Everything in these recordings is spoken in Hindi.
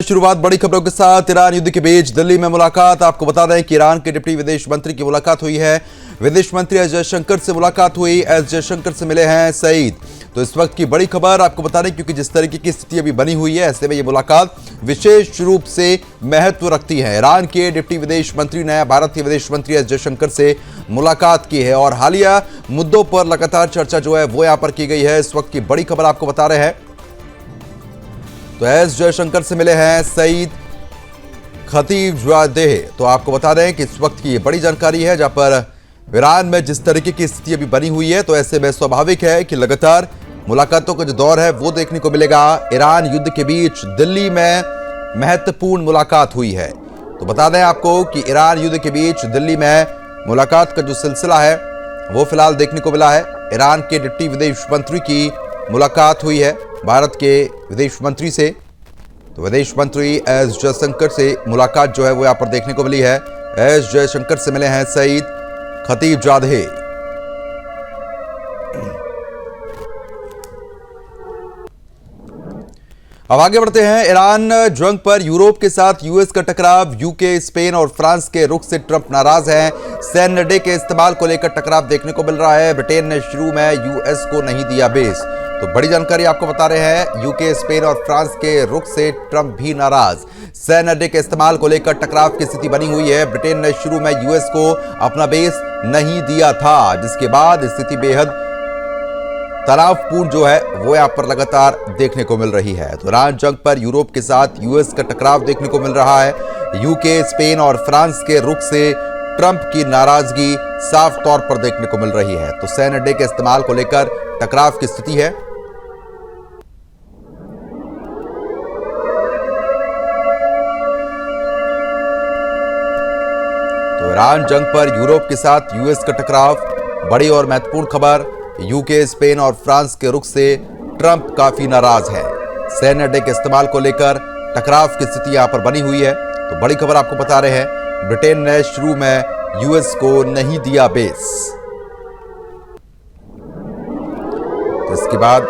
शुरुआत बड़ी खबरों के साथ। ईरान युद्ध के बीच दिल्ली में मुलाकात। आपको बता दें कि ईरान के डिप्टी विदेश मंत्री की मुलाकात हुई है। विदेश मंत्री एस जयशंकर से मुलाकात हुई। एस जयशंकर से मिले हैं सईद। तो इस वक्त की बड़ी खबर आपको बता दें, क्योंकि जिस तरीके की स्थिति अभी बनी हुई है, ऐसे में ये मुलाकात विशेष रूप से महत्व रखती है। ईरान के डिप्टी विदेश मंत्री ने भारत के विदेश मंत्री एस जयशंकर से मुलाकात की है और हालिया मुद्दों पर लगातार चर्चा जो है वो यहां पर की गई है। इस वक्त की बड़ी खबर आपको बता रहे हैं। तो एस जयशंकर से मिले हैं सईद खतीबजादेह। तो आपको बता दें कि इस वक्त की ये बड़ी जानकारी है, जहां पर ईरान में जिस तरीके की स्थिति अभी बनी हुई है, तो ऐसे में स्वाभाविक है कि लगातार मुलाकातों का जो दौर है वो देखने को मिलेगा। ईरान युद्ध के बीच दिल्ली में महत्वपूर्ण मुलाकात हुई है। तो बता दें आपको कि ईरान युद्ध के बीच दिल्ली में मुलाकात का जो सिलसिला है वो फिलहाल देखने को मिला है। ईरान के डिप्टी विदेश मंत्री की मुलाकात हुई है भारत के विदेश मंत्री से। तो विदेश मंत्री एस जयशंकर से मुलाकात जो है वो यहां पर देखने को मिली है। एस जयशंकर से मिले हैं सईद खतीबजादेह। अब आगे बढ़ते हैं। ईरान जंग पर यूरोप के साथ यूएस का टकराव। यूके, स्पेन और फ्रांस के रुख से ट्रंप नाराज हैं। सैन्य अड्डे के इस्तेमाल को लेकर टकराव देखने को मिल रहा है। ब्रिटेन ने शुरू में यूएस को नहीं दिया बेस। तो बड़ी जानकारी आपको बता रहे हैं। यूके, स्पेन और फ्रांस के रुख से ट्रंप भी नाराज। सैन्य अड्डे के इस्तेमाल को लेकर टकराव की स्थिति बनी हुई है। ब्रिटेन ने शुरू में यूएस को अपना बेस नहीं दिया था, जिसके बाद स्थिति बेहद तनावपूर्ण जो है वो यहां पर लगातार देखने को मिल रही है। तो ईरान जंग पर यूरोप के साथ यूएस का टकराव देखने को मिल रहा है। यूके, स्पेन और फ्रांस के रुख से ट्रंप की नाराजगी साफ तौर पर देखने को मिल रही है। तो सैन्य अड्डे के इस्तेमाल को लेकर टकराव की स्थिति है। तो ईरान जंग पर यूरोप के साथ यूएस का टकराव, बड़ी और महत्वपूर्ण खबर। यूके, स्पेन और फ्रांस के रुख से ट्रंप काफी नाराज है। सैन्य अड्डे के इस्तेमाल को लेकर टकराव की स्थिति यहां पर बनी हुई है। तो बड़ी खबर आपको बता रहे हैं। ब्रिटेन ने शुरू में यूएस को नहीं दिया बेस। तो इसके बाद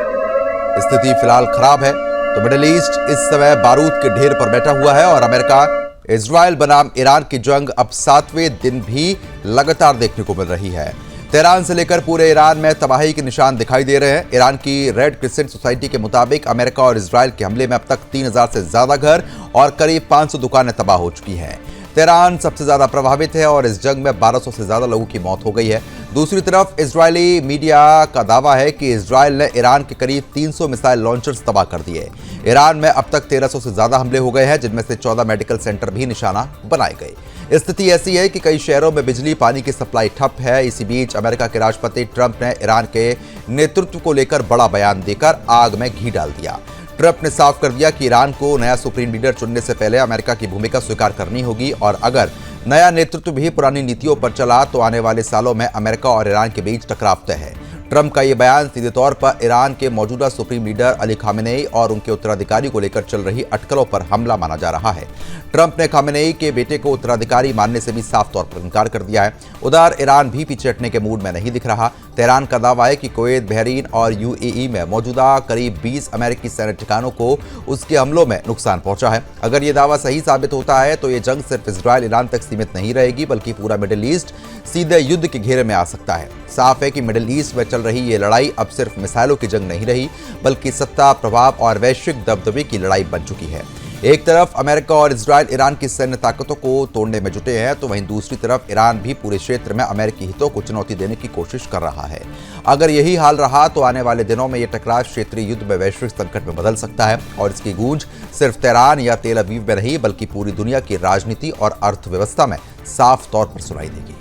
स्थिति फिलहाल खराब है। तो मिडिल ईस्ट इस समय बारूद के ढेर पर बैठा हुआ है और अमेरिका इजराइल बनाम ईरान की जंग अब 7वें दिन भी लगातार देखने को मिल रही है। तेहरान से लेकर पूरे ईरान में तबाही के निशान दिखाई दे रहे हैं। ईरान की रेड क्रिसेंट सोसाइटी के मुताबिक अमेरिका और इजराइल के हमले में अब तक 3000 से ज्यादा घर और करीब 500 दुकानें तबाह हो चुकी हैं। तेहरान सबसे ज्यादा प्रभावित है और इस जंग में 1200 से ज्यादा लोगों की मौत हो गई है। दूसरी तरफ इजरायली मीडिया का दावा है कि इजराइल ने ईरान के करीब 300 मिसाइल लॉन्चर्स तबाह कर दिए। ईरान में अब तक 1300 से ज्यादा हमले हो गए हैं, जिनमें से 14 मेडिकल सेंटर भी निशाना बनाए गए। स्थिति ऐसी है कि कई शहरों में बिजली पानी की सप्लाई ठप है। इसी बीच अमेरिका के राष्ट्रपति ट्रंप ने ईरान के नेतृत्व को लेकर बड़ा बयान देकर आग में घी डाल दिया। ट्रंप ने साफ कर दिया कि ईरान को नया सुप्रीम लीडर चुनने से पहले अमेरिका की भूमिका स्वीकार करनी होगी और अगर नया नेतृत्व भी पुरानी नीतियों पर चला तो आने वाले सालों में अमेरिका और ईरान के बीच टकराव तय है। ट्रंप का यह बयान सीधे तौर पर ईरान के मौजूदा सुप्रीम लीडर अली खामेनेई और उनके उत्तराधिकारी को लेकर चल रही अटकलों पर हमला माना जा रहा है। ट्रंप ने खामेनेई के बेटे को उत्तराधिकारी मानने से भी साफ तौर पर इनकार कर दिया है। उधर ईरान भी पीछे हटने के मूड में नहीं दिख रहा। तेहरान का दावा है कि कुवैत, बहरीन और यूएई में मौजूदा करीब 20 अमेरिकी सैन्य ठिकानों को उसके हमलों में नुकसान पहुंचा है। अगर ये दावा सही साबित होता है तो ये जंग सिर्फ इजराइल ईरान तक सीमित नहीं रहेगी, बल्कि पूरा मिडिल ईस्ट सीधे युद्ध के घेरे में आ सकता है। साफ है कि मिडिल ईस्ट में चल रही ये लड़ाई अब सिर्फ मिसाइलों की जंग नहीं रही, बल्कि सत्ता, प्रभाव और वैश्विक दबदबे की लड़ाई बन चुकी है। एक तरफ अमेरिका और इजराइल ईरान की सैन्य ताकतों को तोड़ने में जुटे हैं, तो वहीं दूसरी तरफ ईरान भी पूरे क्षेत्र में अमेरिकी हितों को चुनौती देने की कोशिश कर रहा है। अगर यही हाल रहा तो आने वाले दिनों में यह टकराव क्षेत्रीय युद्ध में वैश्विक संकट में बदल सकता है और इसकी गूंज सिर्फ तेहरान या तेल अवीव में नहीं, बल्कि पूरी दुनिया की राजनीति और अर्थव्यवस्था में साफ तौर पर सुनाई देगी।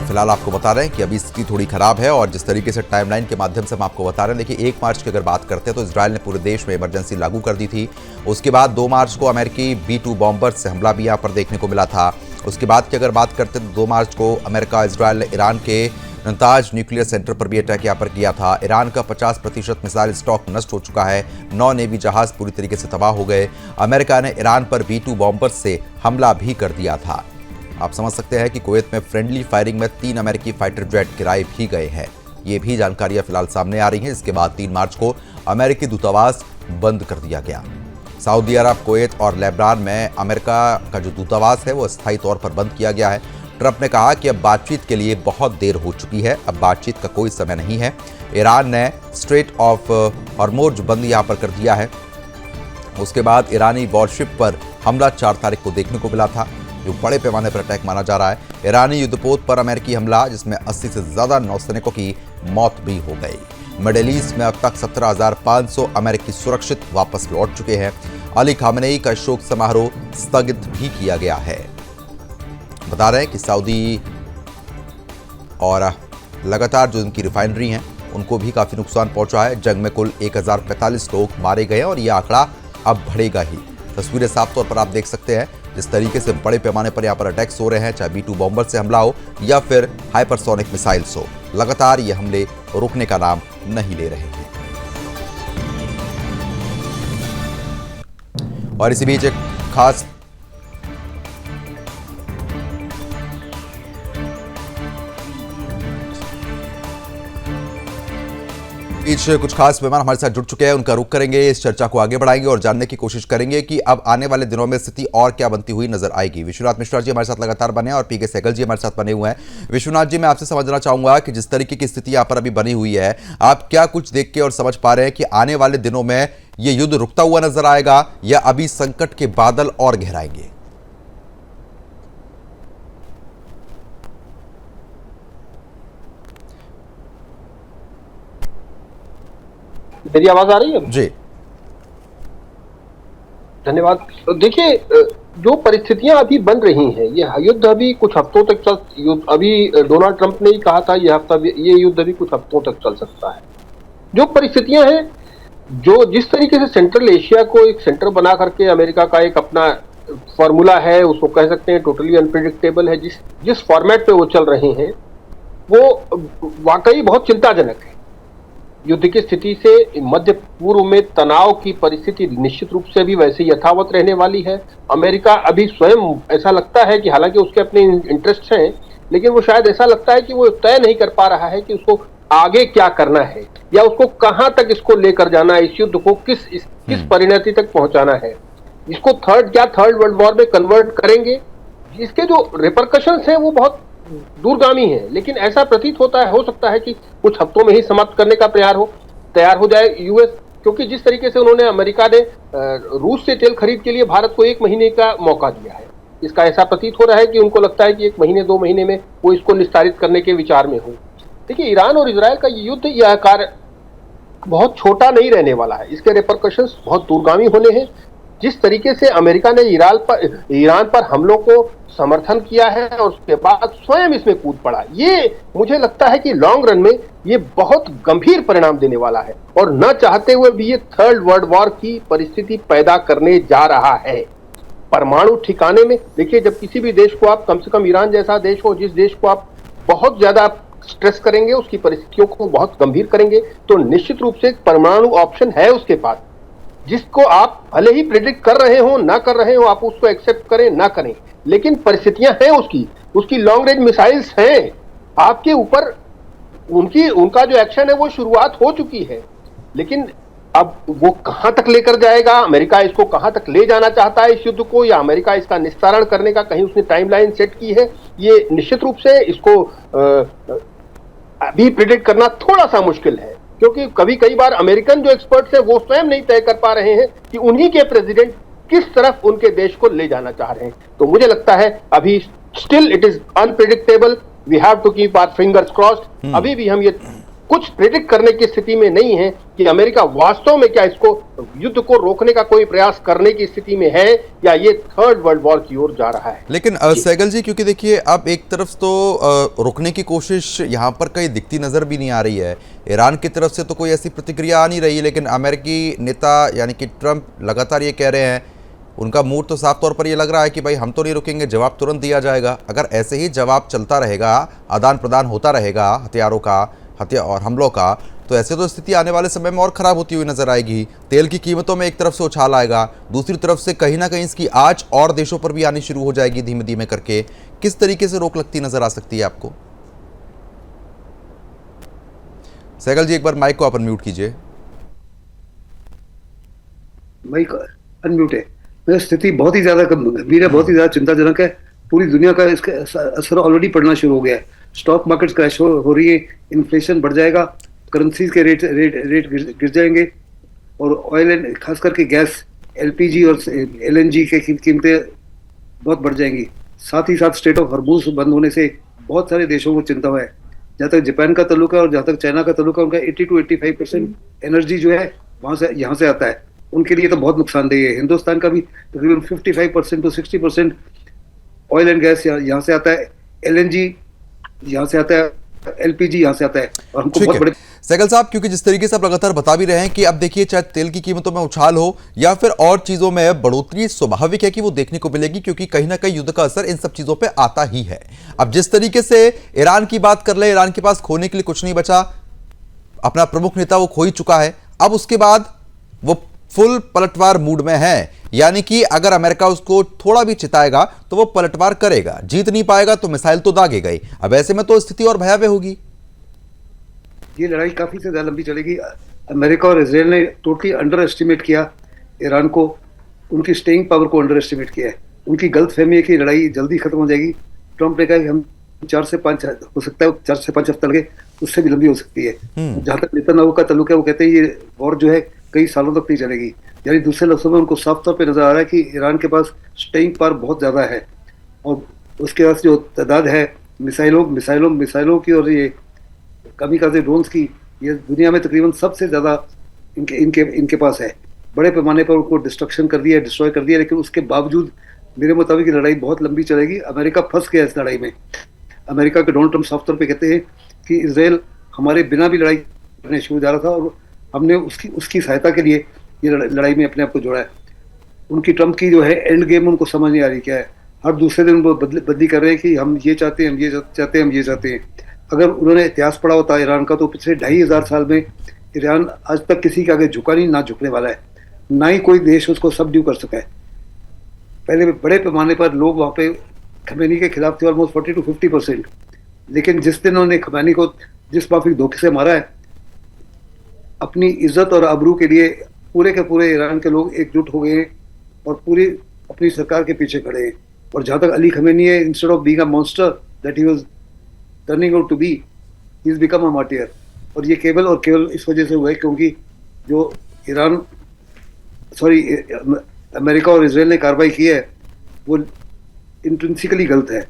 फिलहाल आपको बता रहे हैं कि अभी स्थिति थोड़ी खराब है और जिस तरीके से टाइमलाइन के माध्यम से हम आपको बता रहे हैं, देखिए 1 मार्च की अगर बात करते हैं तो इजराइल ने पूरे देश में इमरजेंसी लागू कर दी थी। उसके बाद 2 मार्च को अमेरिकी B-2 बॉम्बर्स से हमला भी यहाँ पर देखने को मिला था। उसके बाद की अगर बात करते हैं तो 2 मार्च को अमेरिका, इजराइल ने ईरान के नताज न्यूक्लियर सेंटर पर भी अटैक यहाँ पर किया था। ईरान का 50% मिसाइल स्टॉक नष्ट हो चुका है। 9 नेवी जहाज पूरी तरीके से तबाह हो गए। अमेरिका ने ईरान पर B-2 बॉम्बर्स से हमला भी कर दिया था। आप समझ सकते हैं कि कुवैत में फ्रेंडली फायरिंग में 3 अमेरिकी फाइटर जेट गिराए भी गए हैं। ये भी जानकारियां फिलहाल सामने आ रही हैं। इसके बाद 3 मार्च को अमेरिकी दूतावास बंद कर दिया गया। सऊदी अरब, कुवैत और लेबनान में अमेरिका का जो दूतावास है वो अस्थायी तौर पर बंद किया गया है। ट्रंप ने कहा कि अब बातचीत के लिए बहुत देर हो चुकी है, अब बातचीत का कोई समय नहीं है। ईरान ने स्ट्रेट ऑफ हॉर्मुज़ बंद यहां पर कर दिया है। उसके बाद ईरानी वॉरशिप पर हमला 4 तारीख को देखने को मिला था, जो बड़े पैमाने पर अटैक माना जा रहा है। ईरानी युद्धपोत पर अमेरिकी हमला, जिसमें 80 से ज्यादा नौसैनिकों की मौत भी हो गई। मिडिल ईस्ट में अब तक 17,500 अमेरिकी सुरक्षित वापस लौट चुके हैं। अली खामेनेई का शोक समारोह स्थगित भी किया गया है। बता रहे हैं कि सऊदी और लगातार जो उनकी रिफाइनरी हैं उनको भी काफी नुकसान पहुंचा है। जंग में कुल 1045 लोग मारे गए और यह आंकड़ा अब बढ़ेगा ही। तस्वीरें साफ तौर पर आप देख सकते हैं, जिस तरीके से बड़े पैमाने पर यहाँ पर अटैक्स हो रहे हैं, चाहे B-2 बॉम्बर से हमला हो या फिर हाइपरसोनिक मिसाइल्स हो, लगातार ये हमले रुकने का नाम नहीं ले रहे हैं। और इसी बीच एक खास कुछ खास मेहमान हमारे साथ जुड़ चुके हैं, उनका रुख करेंगे, इस चर्चा को आगे बढ़ाएंगे और जानने की कोशिश करेंगे कि अब आने वाले दिनों में स्थिति और क्या बनती हुई नजर आएगी। विश्वनाथ मिश्रा जी हमारे साथ लगातार बने और PK सहगल जी हमारे साथ बने हुए हैं। विश्वनाथ जी, मैं आपसे समझना चाहूंगा कि जिस तरीके की स्थिति यहाँ पर अभी बनी हुई है, आप क्या कुछ देख के और समझ पा रहे हैं कि आने वाले दिनों में ये युद्ध रुकता हुआ नजर आएगा या अभी संकट के बादल और गहराएंगे? मेरी आवाज आ रही है जी? धन्यवाद। देखिए, जो परिस्थितियां अभी बन रही हैं, ये युद्ध अभी कुछ हफ्तों तक अभी डोनाल्ड ट्रंप ने ही कहा था ये युद्ध अभी कुछ हफ्तों तक चल सकता है। जो परिस्थितियां हैं, जो जिस तरीके से सेंट्रल एशिया को एक सेंटर बना करके अमेरिका का एक अपना फॉर्मूला है, उसको कह सकते हैं टोटली अनप्रिडिक्टेबल है, जिस फॉर्मेट पे वो चल रहे हैं, वो वाकई बहुत चिंताजनक है। युद्ध की स्थिति से मध्य पूर्व में तनाव की परिस्थिति निश्चित रूप से भी वैसे यथावत रहने वाली है। अमेरिका अभी स्वयं ऐसा लगता है कि हालांकि उसके अपने इंटरेस्ट हैं, लेकिन वो शायद ऐसा लगता है कि वो तय नहीं कर पा रहा है कि उसको आगे क्या करना है या उसको कहां तक इसको लेकर जाना है, इस युद्ध को किस परिणति तक पहुंचाना है। इसको थर्ड वर्ल्ड वॉर में कन्वर्ट करेंगे, इसके जो रिपरकशंस हैं वो बहुत दूरगामी है। लेकिन ऐसा प्रतीत होता है, हो सकता है कि कुछ हफ्तों में ही समाप्त करने का तैयार हो जाए यूएस, क्योंकि जिस तरीके से अमेरिका ने रूस से तेल खरीद के लिए भारत को 1 महीने का मौका दिया है, इसका ऐसा प्रतीत हो रहा है कि उनको लगता है कि 1 महीने 2 महीने में वो इसको निस्तारित करने के विचार में हो। देखिए, ईरान और इजरायल का युद्ध, यह कार्य बहुत छोटा नहीं रहने वाला है, इसके रिपरकशंस बहुत दूरगामी होने हैं। जिस तरीके से अमेरिका ने ईरान पर हमलों को समर्थन किया है और उसके बाद स्वयं इसमें कूद पड़ा, ये मुझे लगता है कि लॉन्ग रन में ये बहुत गंभीर परिणाम देने वाला है और न चाहते हुए भी ये थर्ड वर्ल्ड वॉर की परिस्थिति पैदा करने जा रहा है। परमाणु ठिकाने में देखिए, जब किसी भी देश को आप, कम से कम ईरान जैसा देश हो, जिस देश को आप बहुत ज्यादा स्ट्रेस करेंगे, उसकी परिस्थितियों को बहुत गंभीर करेंगे, तो निश्चित रूप से एक परमाणु ऑप्शन है उसके पास, जिसको आप भले ही प्रेडिक्ट कर रहे हो ना कर रहे हो, आप उसको एक्सेप्ट करें ना करें, लेकिन परिस्थितियां हैं उसकी लॉन्ग रेंज मिसाइल्स हैं आपके ऊपर। उनका जो एक्शन है वो शुरुआत हो चुकी है, लेकिन अब वो कहां तक लेकर जाएगा, अमेरिका इसको कहां तक ले जाना चाहता है इस युद्ध को, या अमेरिका इसका निस्तारण करने का कहीं उसने टाइमलाइन सेट की है, ये निश्चित रूप से इसको अभी प्रेडिक्ट करना थोड़ा सा मुश्किल है, क्योंकि कई बार अमेरिकन जो एक्सपर्ट्स हैं वो स्वयं नहीं तय कर पा रहे हैं कि उन्हीं के प्रेसिडेंट किस तरफ उनके देश को ले जाना चाह रहे हैं। तो मुझे लगता है अभी still it is unpredictable, we have to keep our fingers crossed. अभी भी हम ये कुछ प्रेडिक्ट करने की स्थिति में नहीं है कि अमेरिका वास्तव में क्या इसको युद्ध को रोकने का कोई प्रयास करने की स्थिति में है या ये थर्ड वर्ल्ड वॉर की ओर जा रहा है। लेकिन सहगल जी, क्योंकि देखिए, अब एक तरफ तो रोकने की कोशिश यहाँ पर कहीं दिखती नजर भी नहीं आ रही है, ईरान की तरफ से तो कोई ऐसी प्रतिक्रिया आ नहीं रही, लेकिन अमेरिकी नेता यानी कि ट्रंप लगातार ये कह रहे हैं, उनका मूड तो साफ तौर पर ये लग रहा है कि भाई हम तो नहीं रुकेंगे, जवाब तुरंत दिया जाएगा। अगर ऐसे ही जवाब चलता रहेगा, आदान प्रदान होता रहेगा हथियारों का और हमलों का, तो ऐसे तो स्थिति आने वाले समय में और खराब होती हुई नजर आएगी। तेल की कीमतों में एक तरफ से उछाल आएगा, दूसरी तरफ से कहीं ना कहीं इसकी आंच और देशों पर भी आनी शुरू हो जाएगी धीमे धीमे करके। किस तरीके से रोक लगती नजर आ सकती है आपको? सहगल जी, एक बार माइक को आप अनम्यूट कीजिए। माइक अनम्यूट है। मैं स्थिति बहुत ही ज्यादा गंभीर है, बहुत ही ज्यादा चिंताजनक है। पूरी दुनिया का इसका असर ऑलरेडी पड़ना शुरू हो गया है। स्टॉक मार्केट क्रैश हो रही है, इन्फ्लेशन बढ़ जाएगा, करेंसीज के रेट गिर जाएंगे, और ऑयल एंड खास करके गैस, एलपीजी और एलएनजी की कीमतें बहुत बढ़ जाएंगी। साथ ही साथ स्ट्रेट ऑफ हॉर्मुज़ बंद होने से बहुत सारे देशों को चिंता है। जहाँ तक जापान का ताल्लुक है और जहाँ तक चाइना का ताल्लुक है, उनका 80 to 85% एनर्जी जो है वहां से यहाँ से आता है। उनके लिए तो बहुत नुकसानदेह है। हिंदुस्तान का भी तकरीबन 55% to 60% ऑयल एंड गैस यहाँ से आता है, एलएनजी यहाँ से आता है, एलपीजी यहाँ से आता है, और हमको बहुत बड़े। सहगल साहब, क्योंकि जिस तरीके से आप लगातार बता भी रहे हैं कि अब देखिए चाहे तेल की कीमतों में उछाल हो या फिर और चीजों में बढ़ोतरी, स्वाभाविक है कि वो देखने को मिलेगी, क्योंकि कहीं ना कहीं युद्ध का असर इन सब चीजों पे आता ही है। अब जिस तरीके से ईरान की बात कर ले, ईरान के पास खोने के लिए कुछ नहीं बचा, अपना प्रमुख नेता वो खो ही चुका है। अब उसके बाद वो फुल पलटवार मूड में है, यानी कि अगर अमेरिका उसको थोड़ा भी चिताएगा तो वो पलटवार करेगा, जीत नहीं पाएगा तो मिसाइल तो दागेगा ही। अब ऐसे में तो स्थिति और भयावह होगी। ये लड़ाई काफी से ज्यादा लंबी चलेगी। अमेरिका और इसराइल ने टोटली अंडर एस्टिमेट किया ईरान को, उनकी स्टेइंग पावर को अंडर एस्टिमेट किया है। उनकी गलत फहमी है कि लड़ाई जल्दी खत्म हो जाएगी। ट्रंप ने कहा कि हम 4 से 5 हो सकता है, 4 से 5 हफ्ते लगे, उससे भी लंबी हो सकती है। जहां तक नेतन्याहू का ताल्लुक है, वो कहते हैं ये वॉर जो है कई सालों तक नहीं चलेगी। यानी दूसरे लफ्जों में उनको साफ तौर पर नजर आ रहा है कि ईरान के पास स्टेइंग पावर बहुत ज्यादा है, और उसके पास जो तादाद है मिसाइलों की और ये कामिकाज़े ड्रोन्स की, ये दुनिया में तकरीबन सबसे ज्यादा इनके पास है। बड़े पैमाने पर उनको डिस्ट्रक्शन कर दिया, डिस्ट्रॉय कर दिया, लेकिन उसके बावजूद मेरे मुताबिक लड़ाई बहुत लंबी चलेगी। अमेरिका फंस गया इस लड़ाई में। अमेरिका के डोनाल्ड ट्रंप साफ तौर पे कहते हैं कि इसराइल हमारे बिना भी लड़ाई करने शुरू जा रहा था, और हमने उसकी सहायता के लिए ये लड़ाई में अपने आप को जोड़ा है। उनकी ट्रंप की जो है एंड गेम उनको समझ नहीं आ रही क्या है। हर दूसरे दिन वो बदली कर रहे हैं कि हम ये चाहते हैं, हम ये चाहते हैं, हम ये चाहते हैं। अगर उन्होंने इतिहास पढ़ा होता ईरान का, तो पिछले 2500 साल में ईरान आज तक किसी के आगे झुका नहीं, ना झुकने वाला है, ना ही कोई देश उसको सबड्यू कर सका है। पहले बड़े पैमाने पर लोग वहाँ पे खमेनी के खिलाफ थे, ऑलमोस्ट 40 to 50%, लेकिन जिस दिन उन्होंने खमेनी को जिस माफिक धोखे से मारा है, अपनी इज्जत और आबरू के लिए पूरे के पूरे ईरान के लोग एकजुट हो गए हैं और पूरी अपनी सरकार के पीछे खड़े हैं। और जहाँ तक अली खमेनी है, instead of being a monster that he was turning out to be, he is become a martyr. और ये केवल इस वजह से हुआ है क्योंकि जो अमेरिका और इसराइल ने कार्रवाई की है वो इंट्रिंसिकली गलत है।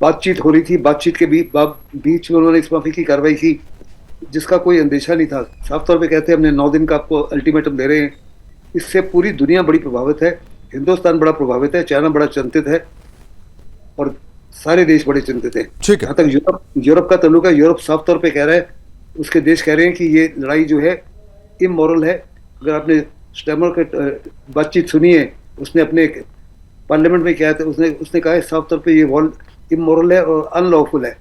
बातचीत हो रही थी, बातचीत के बीच में उन्होंने इस माफी की कार्रवाई की जिसका कोई अंदेशा नहीं था। साफ तौर पे कहते हैं हमने 9 दिन का आपको अल्टीमेटम दे रहे हैं। इससे पूरी दुनिया बड़ी प्रभावित है, हिंदुस्तान बड़ा प्रभावित है, चाइना बड़ा चिंतित है, और सारे देश बड़े चिंतित हैं। जहाँ तक यूरोप का ताल्लुक है, यूरोप साफ तौर पे कह रहा है, उसके देश कह रहे हैं कि ये लड़ाई जो है इमोरल है। अगर आपने स्टेमर के बातचीत सुनी है, उसने अपने पार्लियामेंट में क्या है, उसने कहा है साफ तौर पे ये वॉर इमोरल है और अनलॉफुल है।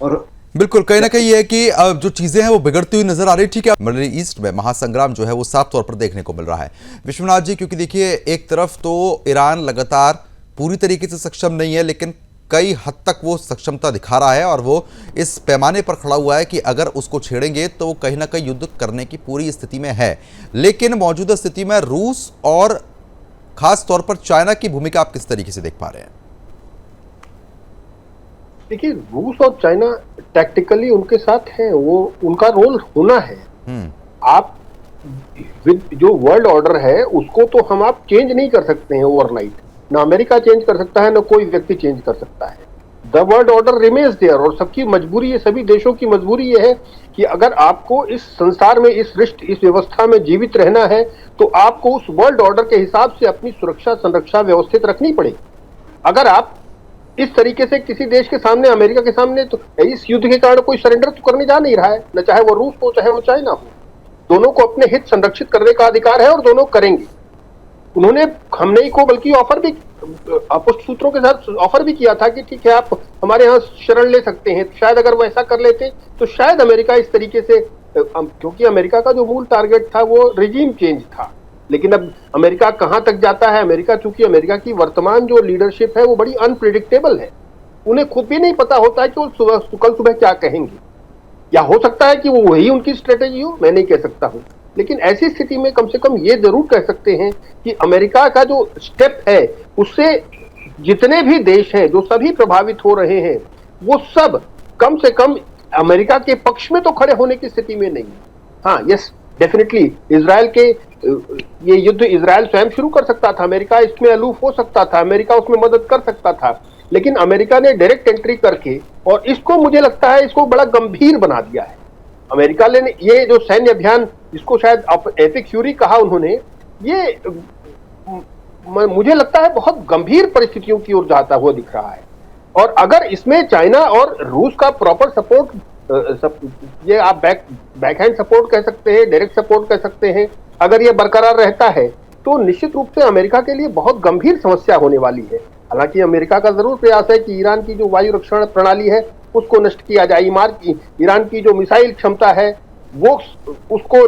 और बिल्कुल कहीं ना कहीं ये है कि जो चीजें हैं वो बिगड़ती हुई नजर आ रही है। ठीक है, मिडिल ईस्ट में महासंग्राम जो है वो साफ तौर पर देखने को मिल रहा है विश्वनाथ जी, क्योंकि देखिए एक तरफ तो ईरान लगातार पूरी तरीके से सक्षम नहीं है, लेकिन कई हद तक वो सक्षमता दिखा रहा है और वो इस पैमाने पर खड़ा हुआ है कि अगर उसको छेड़ेंगे तो वो कहीं ना कहीं युद्ध करने की पूरी स्थिति में है। लेकिन मौजूदा स्थिति में रूस और खास तौर पर चाइना की भूमिका आप किस तरीके से देख पा रहे हैं? देखिए, रूस और चाइना टैक्टिकली उनके साथ हैं, वो उनका रोल होना है। आप जो वर्ल्ड ऑर्डर है उसको तो हम आप चेंज नहीं कर सकते हैं ओवरनाइट। ना अमेरिका चेंज कर सकता है, ना कोई व्यक्ति चेंज कर सकता है। The world order remains there, और सबकी मजबूरी है, सभी देशों की मजबूरी ये है कि अगर आपको इस संसार में, इस व्यवस्था में जीवित रहना है, तो आपको उस वर्ल्ड ऑर्डर के हिसाब से अपनी सुरक्षा संरक्षा व्यवस्थित रखनी पड़ेगी। अगर आप इस तरीके से किसी देश के सामने, अमेरिका के सामने, तो इस युद्ध के कारण कोई सरेंडर तो करने जा नहीं रहा है, न चाहे वो रूस हो चाहे वो चाइना हो। दोनों को अपने हित संरक्षित करने का अधिकार है और दोनों करेंगे। उन्होंने हमने को बल्कि ऑफर भी, अपुष्ट सूत्रों के साथ ऑफर भी किया था कि ठीक है आप हमारे यहाँ शरण ले सकते हैं। शायद अगर वो ऐसा कर लेते तो शायद अमेरिका इस तरीके से, क्योंकि अमेरिका का जो मूल टारगेट था वो रिजीम चेंज था, लेकिन अब अमेरिका कहां तक जाता है, अमेरिका, चूंकि अमेरिका की वर्तमान जो लीडरशिप है वो बड़ी अनप्रिडिक्टेबल है। उन्हें खुद भी नहीं पता होता है कि वो कल सुबह क्या कहेंगे, या हो सकता है कि वो वही उनकी स्ट्रेटेजी हो, मैं नहीं कह सकता हूं। लेकिन ऐसी स्थिति में कम से कम ये जरूर कह सकते हैं कि अमेरिका का जो स्टेप है उससे जितने भी देश हैं जो सभी प्रभावित हो रहे हैं वो सब कम से कम अमेरिका के पक्ष में तो खड़े होने की स्थिति में नहीं है। हाँ, यस, डेफिनेटली इजराइल के ये युद्ध इजराइल स्वयं शुरू कर सकता था, अमेरिका इसमें अलूफ हो सकता था, अमेरिका उसमें मदद कर सकता था, लेकिन अमेरिका ने डायरेक्ट एंट्री करके और इसको मुझे लगता है इसको बड़ा गंभीर बना दिया है। अमेरिका ने ये जो सैन्य अभियान जिसको शायद एपिक फ्यूरी कहा उन्होंने, ये मुझे लगता है बहुत गंभीर परिस्थितियों की ओर जाता हुआ दिख रहा है। और अगर इसमें चाइना और रूस का प्रॉपर सपोर्ट, ये आप बैकहैंड सपोर्ट कह सकते हैं, डायरेक्ट सपोर्ट कह सकते हैं, अगर ये बरकरार रहता है तो निश्चित रूप से अमेरिका के लिए बहुत गंभीर समस्या होने वाली है। हालांकि अमेरिका का जरूर प्रयास है कि ईरान की जो वायु रक्षण प्रणाली है उसको नष्ट किया जाए, ईरान की जो मिसाइल क्षमता है वो उसको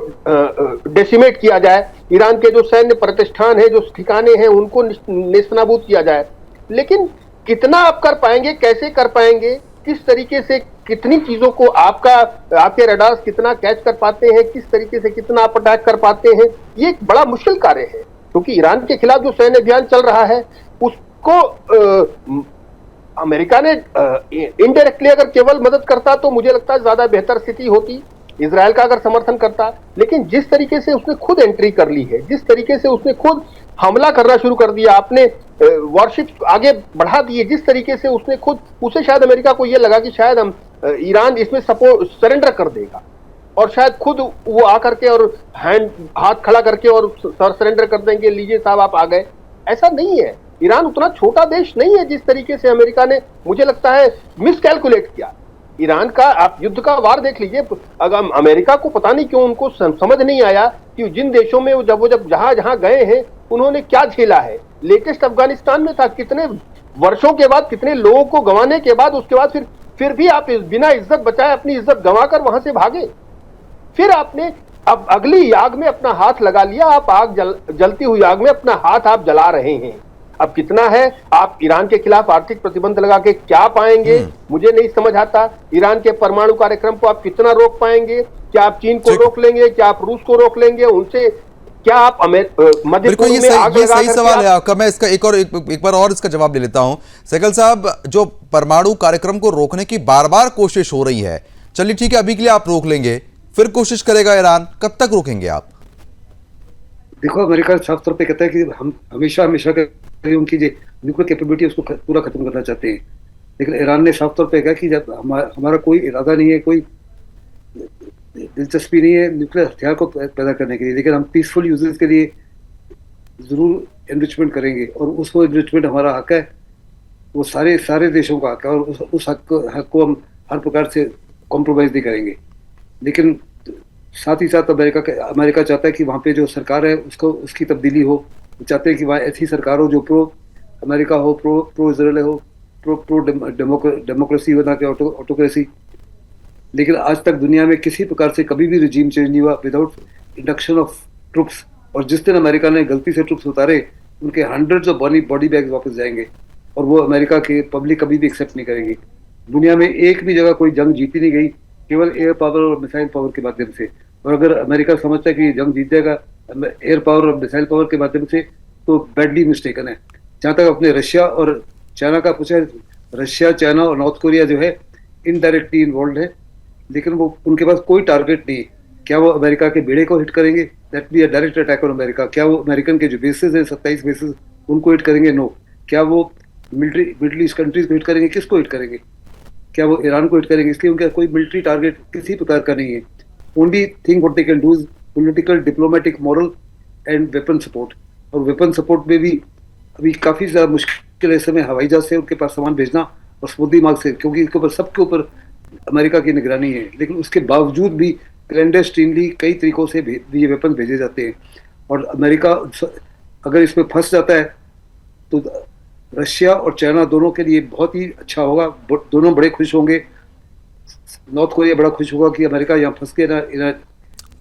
डेसिमेट किया जाए, ईरान के जो सैन्य प्रतिष्ठान है, जो ठिकाने हैं, उनको नेस्तनाबूद किया जाए। लेकिन कितना आप कर पाएंगे, कैसे कर पाएंगे, किस तरीके से कितनी चीजों को आपके रडार्स कितना कैच कर पाते हैं, किस तरीके से कितना आप अटैक कर पाते हैं, ये एक बड़ा मुश्किल कार्य है। क्योंकि ईरान के खिलाफ जो सैन्य अभियान चल रहा है उसको अमेरिका ने इनडायरेक्टली अगर केवल मदद करता तो मुझे लगता है ज्यादा बेहतर स्थिति होती, इजराइल का अगर समर्थन करता। लेकिन जिस तरीके से उसने खुद एंट्री कर ली है, जिस तरीके से उसने खुद हमला करना शुरू कर दिया, आपने वॉरशिप आगे बढ़ा दिए, जिस तरीके से उसने खुद, उसे शायद अमेरिका को यह लगा कि शायद हम ईरान इसमें सरेंडर कर देगा और शायद खुद वो आकर के और हाथ खड़ा करके और सरेंडर कर देंगे, लीजिए साहब आप आ गए। ऐसा नहीं है, ईरान उतना छोटा देश नहीं है जिस तरीके से अमेरिका ने मुझे लगता है मिसकैलकुलेट किया। ईरान का आप युद्ध का वार देख लीजिए, अगर अमेरिका को पता नहीं क्यों उनको समझ नहीं आया कि जिन देशों में जब जहां गए हैं उन्होंने क्या झेला है। लेटेस्ट अफगानिस्तान में था, कितने वर्षों के बाद, कितने लोगों को गंवाने के बाद, उसके बाद फिर भी आप बिना इज्जत बचाए अपनी इज्जत गंवाकर वहां से भागे। फिर आपने अब अगली आग में अपना हाथ लगा लिया, आप जलती हुई आग में अपना हाथ आप जला रहे हैं। अब कितना है, आप ईरान के खिलाफ आर्थिक प्रतिबंध लगा के क्या पाएंगे, मुझे नहीं समझ आता। ईरान के परमाणु कार्यक्रम को आप कितना रोक पाएंगे? क्या आप चीन को रोक लेंगे? क्या आप रूस को रोक लेंगे? उनसे क्या आप मध्य पूर्व में आग लगा? सही सवाल है आपका। मैं इसका एक बार और इसका जवाब ले लेता हूं। सहगल साहब, जो परमाणु कार्यक्रम को रोकने की बार बार कोशिश हो रही है, चलिए ठीक है अभी के लिए आप रोक लेंगे, फिर कोशिश करेगा ईरान, कब तक रोकेंगे आप? देखो, अमेरिका साफ तौर पे कहता है कि हम हमेशा के उनकी जो न्यूक्लियर कैपेबिलिटी उसको पूरा खत्म करना चाहते हैं। लेकिन ईरान ने साफ तौर पे कहा कि जब हमारा कोई इरादा नहीं है, कोई दिलचस्पी नहीं है न्यूक्लियर हथियार को पैदा करने के लिए, लेकिन हम पीसफुल यूजेस के लिए जरूर एनरिचमेंट करेंगे और उसको एनरिचमेंट हमारा हक है, वो सारे देशों का हक है और उस हक को हम हर प्रकार से कॉम्प्रोमाइज नहीं करेंगे। लेकिन साथ ही साथ अमेरिका चाहता है कि वहाँ पे जो सरकार है उसकी तब्दीली हो। चाहते हैं कि वहाँ ऐसी सरकार हो जो प्रो अमेरिका हो, प्रो इजराइल हो, प्रो डेमोक्रेसी हो, ना कि ऑटोक्रेसी। लेकिन आज तक दुनिया में किसी प्रकार से कभी भी रिजीम चेंज नहीं हुआ विदाउट इंडक्शन ऑफ ट्रुप्स। और जिस दिन अमेरिका ने गलती से ट्रुप्स उतारे, उनके हंड्रेड्स ऑफ बॉडी बैग्स वापस जाएंगे और वो अमेरिका के पब्लिक कभी भी एक्सेप्ट नहीं करेगी। दुनिया में एक भी जगह कोई जंग जीती नहीं गई केवल एयर पावर और मिसाइल पावर के माध्यम से। और अगर अमेरिका समझता है कि जंग जीत जाएगा एयर पावर और मिसाइल पावर के माध्यम से, तो बैडली मिस्टेकन है। जहाँ तक अपने रशिया और चाइना का पूछा, रशिया, चाइना और नॉर्थ कोरिया जो है इनडायरेक्टली इन्वॉल्व है, लेकिन वो उनके पास कोई टारगेट नहीं है। क्या वो अमेरिका के बेड़े को हिट करेंगे? That be a direct attack on America. क्या वो अमेरिकन के जो बेसिस है 27 बेसिस, उनको हिट करेंगे? नो। क्या वो मिडिल ईस्ट कंट्रीज को हिट करेंगे? किसको हिट करेंगे? क्या वो ईरान को हिट करेंगे? इसलिए उनका कोई मिलिट्री टारगेट किसी प्रकार का नहीं है। Only thing what they can do is political, diplomatic, moral and weapon support. और वेपन सपोर्ट में भी अभी काफी ज्यादा मुश्किल है इस समय हवाई जहाज से उनके पास सामान भेजना और समुद्री मार्ग से, क्योंकि इसके ऊपर सबके ऊपर अमेरिका की निगरानी है। लेकिन उसके बावजूद भी क्लैंडस्टीनली कई तरीकों से ये वेपन भेजे जाते हैं। और अमेरिका अगर इसमें फंस जाता है तो रशिया और चाइना दोनों के लिए बहुत ही अच्छा होगा, दोनों बड़े खुश होंगे। नॉर्थ कोरिया बड़ा खुश होगा कि अमेरिका यहाँ फंस के ना।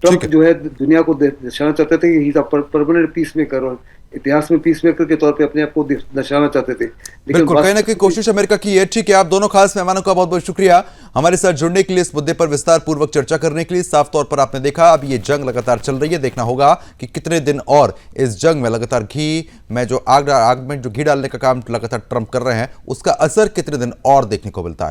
ट्रंप जो है दुनिया को दर्शाना चाहते थे कि he is a permanent peace maker और इतिहास में पीस मेकर के तौर पे अपने आप को दर्शाना चाहते थे। लेकिन बिल्कुल, कहीं ना कहीं कोशिश अमेरिका की है। ठीक है, आप दोनों खास मेहमानों का बहुत बहुत शुक्रिया हमारे साथ जुड़ने के लिए, इस मुद्दे पर विस्तार पूर्वक चर्चा करने के लिए। साफ तौर पर आपने देखा, अब ये जंग लगातार चल रही है, देखना होगा कि कितने दिन और इस जंग में लगातार घी में जो आग में जो घी डालने का काम लगातार ट्रंप कर रहे हैं, उसका असर कितने दिन और देखने को मिलता है।